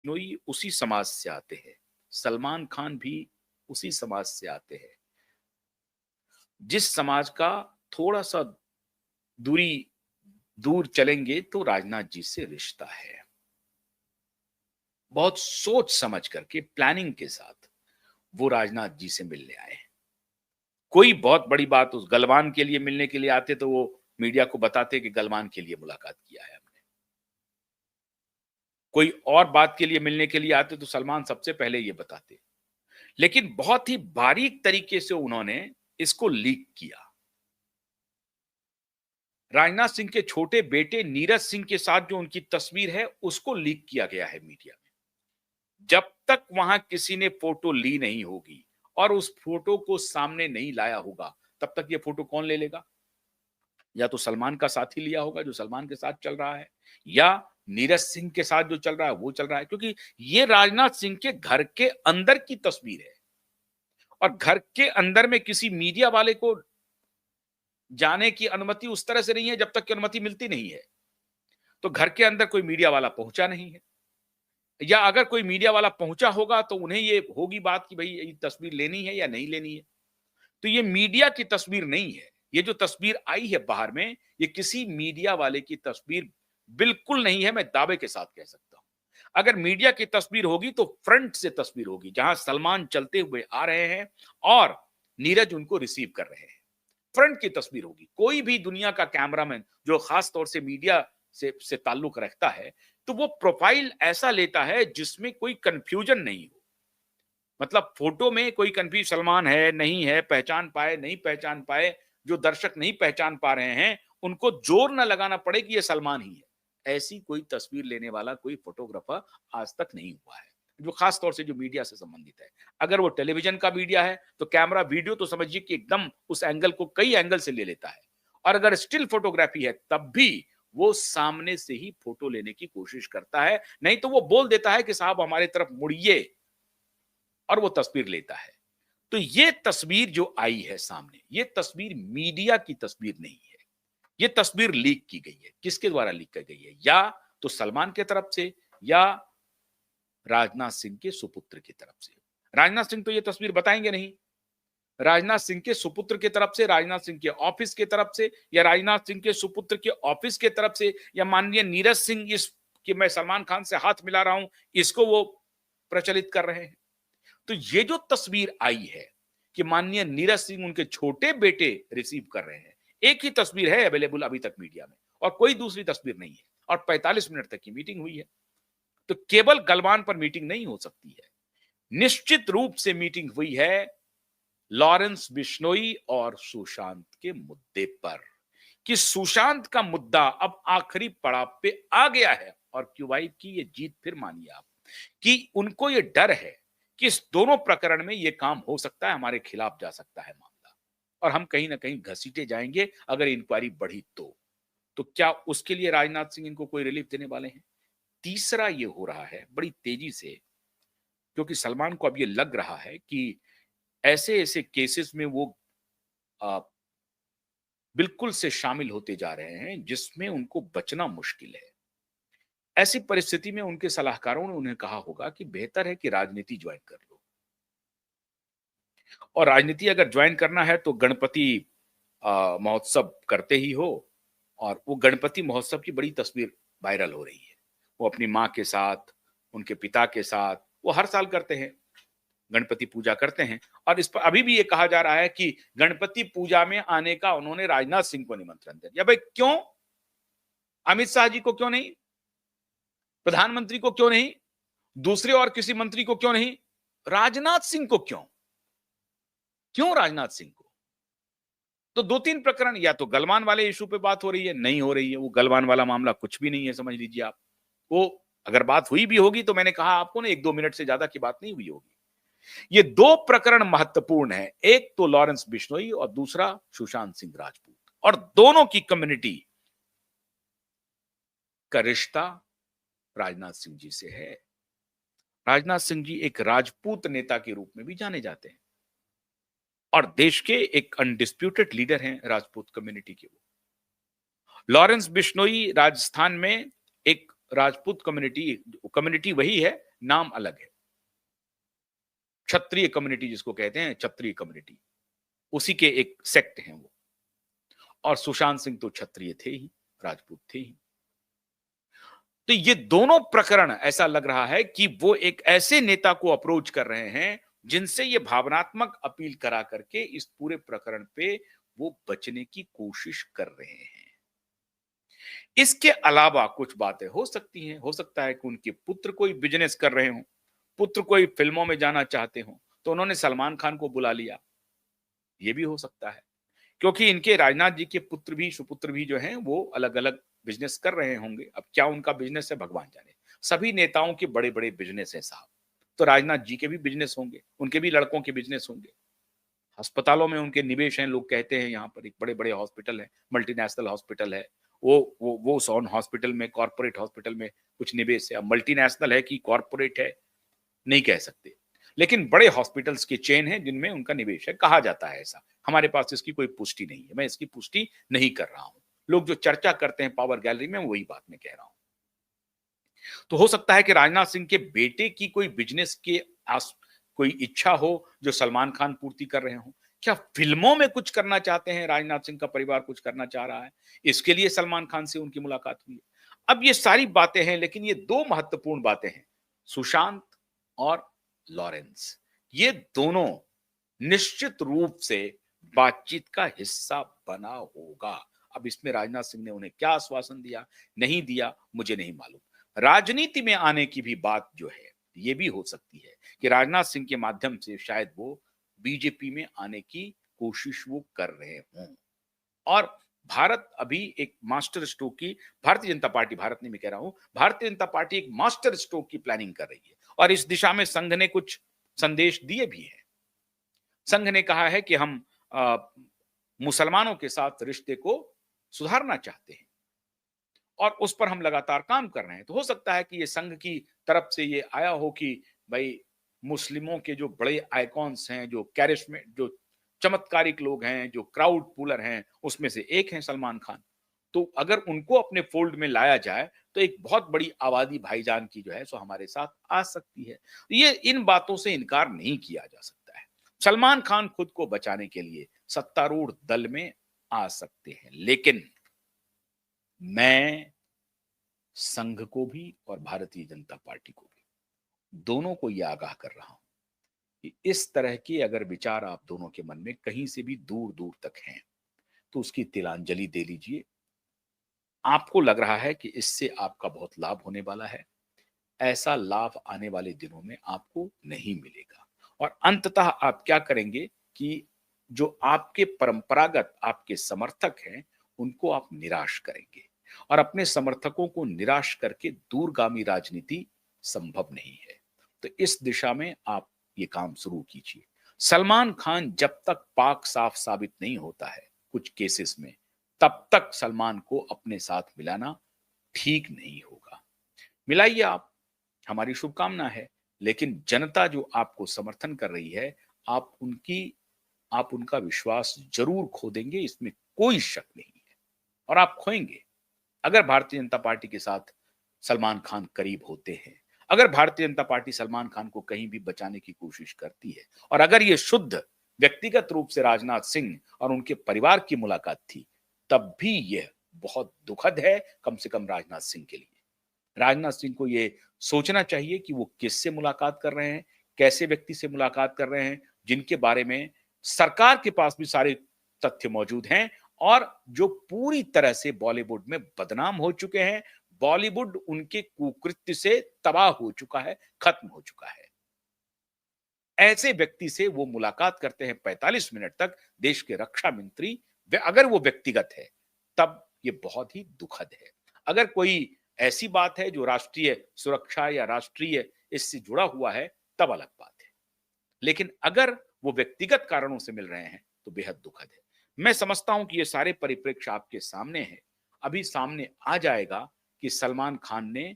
बिश्नोई उसी समाज से आते हैं, सलमान खान भी उसी समाज से आते हैं। जिस समाज का थोड़ा-सा दूरी दूर चलेंगे तो राजनाथ जी से रिश्ता है। बहुत सोच समझ करके प्लानिंग के साथ वो राजनाथ जी से मिलने आए हैं। कोई बहुत बड़ी बात उस गलवान के लिए मिलने के लिए आते तो वो मीडिया को बताते कि गलवान के लिए मुलाकात किया है हमने। कोई और बात के लिए मिलने के लिए आते तो सलमान सबसे पहले ये बताते। लेकिन बहुत ही बारीक तरीके से उन्होंने इसको लीक किया। राजनाथ सिंह के छोटे बेटे नीरज सिंह के साथ जो उनकी तस्वीर है, उसको लीक किया गया है मीडिया में। जब तक वहां किसी ने फोटो ली नहीं होगी और उस फोटो को सामने नहीं लाया होगा, तब तक ये फोटो कौन ले लेगा? या तो सलमान का साथी लिया होगा जो सलमान के साथ चल रहा है, या नीरज सिंह के साथ जो चल रहा है वो चल रहा है, क्योंकि ये राजनाथ सिंह के घर के अंदर की तस्वीर है और घर के अंदर में किसी मीडिया वाले को जाने की अनुमति उस तरह से नहीं है जब तक की अनुमति मिलती नहीं है। तो घर के अंदर कोई मीडिया वाला पहुंचा नहीं है, या अगर कोई मीडिया वाला पहुंचा होगा तो उन्हें ये होगी बात कि भाई ये तस्वीर लेनी है या नहीं लेनी है। तो ये मीडिया की तस्वीर नहीं है। ये जो तस्वीर आई है बाहर में, ये किसी मीडिया वाले की तस्वीर बिल्कुल नहीं है, मैं दावे के साथ कह सकता हूं। अगर मीडिया की तस्वीर होगी तो फ्रंट से तस्वीर होगी, जहां सलमान चलते हुए आ रहे हैं और नीरज उनको रिसीव कर रहे हैं। फ्रंट की तस्वीर होगी। कोई भी दुनिया का कैमरामैन जो खास तौर से मीडिया से ताल्लुक रखता है, तो वो प्रोफाइल ऐसा लेता है जिसमें कोई कंफ्यूजन नहीं हो। मतलब फोटो में कोई कंफ्यूज सलमान है, नहीं है, पहचान पाए, नहीं पहचान पाए, जो दर्शक नहीं पहचान पा रहे हैं, उनको जोर ना लगाना पड़े कि ये सलमान ही है। ऐसी कोई तस्वीर लेने वाला कोई फोटोग्राफर आज तक नहीं हुआ है, जो खास तौर से जो मीडिया से संबंधित है। अगर वो टेलीविजन का मीडिया है, तो कैमरा वीडियो तो समझिए कि एकदम उस एंगल को कई एंगल से ले लेता है। और अगर स्टिल फोटोग्राफी है, तब भी वो सामने से ही फोटो लेने की कोशिश करता है, नहीं तो वो बोल देता है कि साहब हमारे तरफ मुड़िए, और वो तस्वीर लेता है। तो ये तस्वीर जो आई है सामने, ये तस्वीर मीडिया की तस्वीर नहीं है। ये तस्वीर लीक की गई है। किसके द्वारा लीक की गई है? या तो सलमान की तरफ से, या राजनाथ सिंह के सुपुत्र की तरफ से। राजनाथ सिंह तो ये तस्वीर बताएंगे नहीं। राजनाथ सिंह के सुपुत्र की तरफ से, राजनाथ सिंह के ऑफिस की तरफ से, या राजनाथ सिंह के सुपुत्र के ऑफिस की तरफ से, या माननीय नीरज सिंह इस कि मैं सलमान खान से हाथ मिला रहा हूं, इसको वो प्रचलित कर रहे हैं। तो ये जो तस्वीर आई है कि माननीय नीरज सिंह उनके छोटे बेटे रिसीव कर रहे हैं, एक ही तस्वीर है अवेलेबल अभी तक मीडिया में, और कोई दूसरी तस्वीर नहीं है, और 45 मिनट तक की मीटिंग हुई है। तो केवल गलवान पर मीटिंग नहीं हो सकती है, निश्चित रूप से मीटिंग हुई है लॉरेंस बिश्नोई और सुशांत के मुद्दे पर, कि सुशांत का मुद्दा अब आखिरी पड़ाव पे आ गया है। और क्यूबाइब की ये जीत फिर मानिए आप, कि उनको ये डर है कि इस दोनों प्रकरण में ये काम हो सकता है, हमारे खिलाफ जा सकता है मामला, और हम कहीं ना कहीं घसीटे जाएंगे अगर इंक्वायरी बढ़ी तो क्या उसके लिए राजनाथ सिंह इनको कोई रिलीफ देने वाले हैं? तीसरा ये हो रहा है बड़ी तेजी से, क्योंकि सलमान को अब ये लग रहा है कि ऐसे ऐसे केसेस में वो आ, बिल्कुल से शामिल होते जा रहे हैं जिसमें उनको बचना मुश्किल है। ऐसी परिस्थिति में उनके सलाहकारों ने उन्हें कहा होगा कि बेहतर है कि राजनीति ज्वाइन कर लो, और राजनीति अगर ज्वाइन करना है तो गणपति महोत्सव करते ही हो। और वो गणपति महोत्सव की बड़ी तस्वीर वायरल हो रही है। वो अपनी माँ के साथ, उनके पिता के साथ, वो हर साल करते हैं, गणपति पूजा करते हैं। और इस पर अभी भी ये कहा जा रहा है कि गणपति पूजा में आने का उन्होंने राजनाथ सिंह को निमंत्रण दे दिया। भाई क्यों? अमित शाह जी को क्यों नहीं? प्रधानमंत्री को क्यों नहीं? दूसरे और किसी मंत्री को क्यों नहीं? राजनाथ सिंह को क्यों? क्यों राजनाथ सिंह को? तो दो तीन प्रकरण, या तो गलवान वाले इशू पे बात हो रही है, नहीं हो रही है। वो गलवान वाला मामला कुछ भी नहीं है, समझ लीजिए आप। वो अगर बात हुई भी होगी तो मैंने कहा आपको ना, 1-2 मिनट से ज्यादा की बात नहीं हुई होगी। ये दो प्रकरण महत्वपूर्ण है, एक तो लॉरेंस बिश्नोई और दूसरा सुशांत सिंह राजपूत, और दोनों की कम्युनिटी का रिश्ता राजनाथ सिंह जी से है। राजनाथ सिंह जी एक राजपूत नेता के रूप में भी जाने जाते हैं, और देश के एक अनडिस्प्यूटेड लीडर हैं राजपूत कम्युनिटी के। वो लॉरेंस बिश्नोई राजस्थान में एक राजपूत कम्युनिटी वही है नाम अलग है। क्षत्रिय कम्युनिटी जिसको कहते हैं, क्षत्रिय कम्युनिटी, उसी के एक सेक्ट हैं वो। और सुशांत सिंह तो क्षत्रिय थे ही, राजपूत थे ही। तो ये दोनों प्रकरण ऐसा लग रहा है कि वो एक ऐसे नेता को अप्रोच कर रहे हैं जिनसे ये भावनात्मक अपील करा करके इस पूरे प्रकरण पे वो बचने की कोशिश कर रहे हैं। इसके अलावा कुछ बातें हो सकती हैं, हो सकता है कि उनके पुत्र कोई बिजनेस कर रहे हो, पुत्र कोई फिल्मों में जाना चाहते हो, तो उन्होंने सलमान खान को बुला लिया, ये भी हो सकता है। क्योंकि इनके राजनाथ जी के पुत्र भी, सुपुत्र भी जो हैं वो अलग अलग बिजनेस कर रहे होंगे। अब क्या उनका बिजनेस है भगवान जाने। सभी नेताओं के बड़े बड़े बिजनेस है साहब। तो राजनाथ जी के भी बिजनेस होंगे, उनके भी लड़कों के बिजनेस होंगे, अस्पतालों में उनके निवेश हैं। लोग कहते हैं यहाँ पर एक बड़े बड़े हॉस्पिटल है, मल्टीनेशनल हॉस्पिटल है, वो सोन हॉस्पिटल में, कॉर्पोरेट हॉस्पिटल में कुछ निवेश है। अब मल्टीनेशनल है कि कॉर्पोरेट है नहीं कह सकते, लेकिन बड़े हॉस्पिटल्स के चेन है जिनमें उनका निवेश है, कहा जाता है ऐसा। हमारे पास इसकी कोई पुष्टि नहीं है, मैं इसकी पुष्टि नहीं कर रहा हूं। लोग जो चर्चा करते हैं पावर गैलरी में, वही बात मैं कह रहा हूं। तो हो सकता है कि राजनाथ सिंह के बेटे की कोई बिजनेस के कोई इच्छा हो जो सलमान खान पूर्ति कर रहे हो। क्या फिल्मों में कुछ करना चाहते हैं, राजनाथ सिंह का परिवार कुछ करना चाह रहा है, इसके लिए सलमान खान से उनकी मुलाकात हुई है। अब ये सारी बातें हैं, लेकिन ये दो महत्वपूर्ण बातें हैं, सुशांत और लॉरेंस, ये दोनों निश्चित रूप से बातचीत का हिस्सा बना होगा। अब इसमें राजनाथ सिंह ने उन्हें क्या आश्वासन दिया, नहीं दिया, मुझे नहीं मालूम। राजनीति में आने की भी बात जो है, ये भी हो सकती है कि राजनाथ सिंह के माध्यम से शायद वो बीजेपी में आने की कोशिश वो कर रहे हों। और भारत अभी एक मास्टर स्ट्रोक की, भारतीय जनता पार्टी, भारत नहीं मैं कह रहा हूं, भारतीय जनता पार्टी एक मास्टर स्ट्रोक की प्लानिंग कर रही है और इस दिशा में संघ ने कुछ संदेश दिए भी हैं। संघ ने कहा है कि हम मुसलमानों के साथ रिश्ते को सुधारना चाहते हैं और उस पर हम लगातार काम कर रहे हैं। तो हो सकता है कि ये संघ की तरफ से ये आया हो कि भाई मुस्लिमों के जो बड़े आइकॉन्स हैं, जो कैरिस्मेट, जो चमत्कारिक लोग हैं, जो क्राउड पुलर हैं, उसमें से एक हैं सलमान खान। तो अगर उनको अपने फोल्ड में लाया जाए तो एक बहुत बड़ी आबादी भाईजान की जो है सो हमारे साथ आ सकती है। ये इन बातों से इनकार नहीं किया जा सकता है। सलमान खान खुद को बचाने के लिए सत्तारूढ़ दल में आ सकते हैं, लेकिन मैं संघ को भी और भारतीय जनता पार्टी को भी, दोनों को यह आगाह कर रहा हूं कि इस तरह के अगर विचार आप दोनों के मन में कहीं से भी दूर दूर तक हैं तो उसकी तिलांजलि दे लीजिए। आपको लग रहा है कि इससे आपका बहुत लाभ होने वाला है, ऐसा लाभ आने वाले दिनों में आपको नहीं मिलेगा। और अंततः आप क्या करेंगे कि जो आपके परंपरागत आपके समर्थक हैं उनको आप निराश करेंगे और अपने समर्थकों को निराश करके दूरगामी राजनीति संभव नहीं है। तो इस दिशा में आप ये काम शुरू कीजिए। सलमान खान जब तक पाक साफ साबित नहीं होता है कुछ केसेस में, तब तक सलमान को अपने साथ मिलाना ठीक नहीं होगा। मिलाइए आप, हमारी शुभकामना है, लेकिन जनता जो आपको समर्थन कर रही है, आप उनका विश्वास जरूर खो देंगे, इसमें कोई शक नहीं है। और आप खोएंगे अगर भारतीय जनता पार्टी के साथ सलमान खान करीब होते हैं, अगर भारतीय जनता पार्टी सलमान खान को कहीं भी बचाने की कोशिश करती है, और अगर ये शुद्ध व्यक्तिगत रूप से राजनाथ सिंह और उनके परिवार की मुलाकात थी, तब भी यह बहुत दुखद है, कम से कम राजनाथ सिंह के लिए। राजनाथ सिंह को ये सोचना चाहिए कि वो किससे मुलाकात कर रहे हैं, कैसे व्यक्ति से मुलाकात कर रहे हैं, जिनके बारे में सरकार के पास भी सारे तथ्य मौजूद हैं और जो पूरी तरह से बॉलीवुड में बदनाम हो चुके हैं। बॉलीवुड उनके कुकृत्य से तबाह हो चुका है, खत्म हो चुका है। ऐसे व्यक्ति से वो मुलाकात करते हैं 45 मिनट तक, देश के रक्षा मंत्री, अगर वो व्यक्तिगत है तब ये बहुत ही दुखद है। अगर कोई ऐसी बात है जो राष्ट्रीय सुरक्षा या राष्ट्रीय इससे जुड़ा हुआ है, तब अलग बात है, लेकिन अगर वो व्यक्तिगत कारणों से मिल रहे हैं तो बेहद दुखद है। मैं समझता हूं कि ये सारे परिप्रेक्ष्य आपके सामने हैं। अभी सामने आ जाएगा कि सलमान खान ने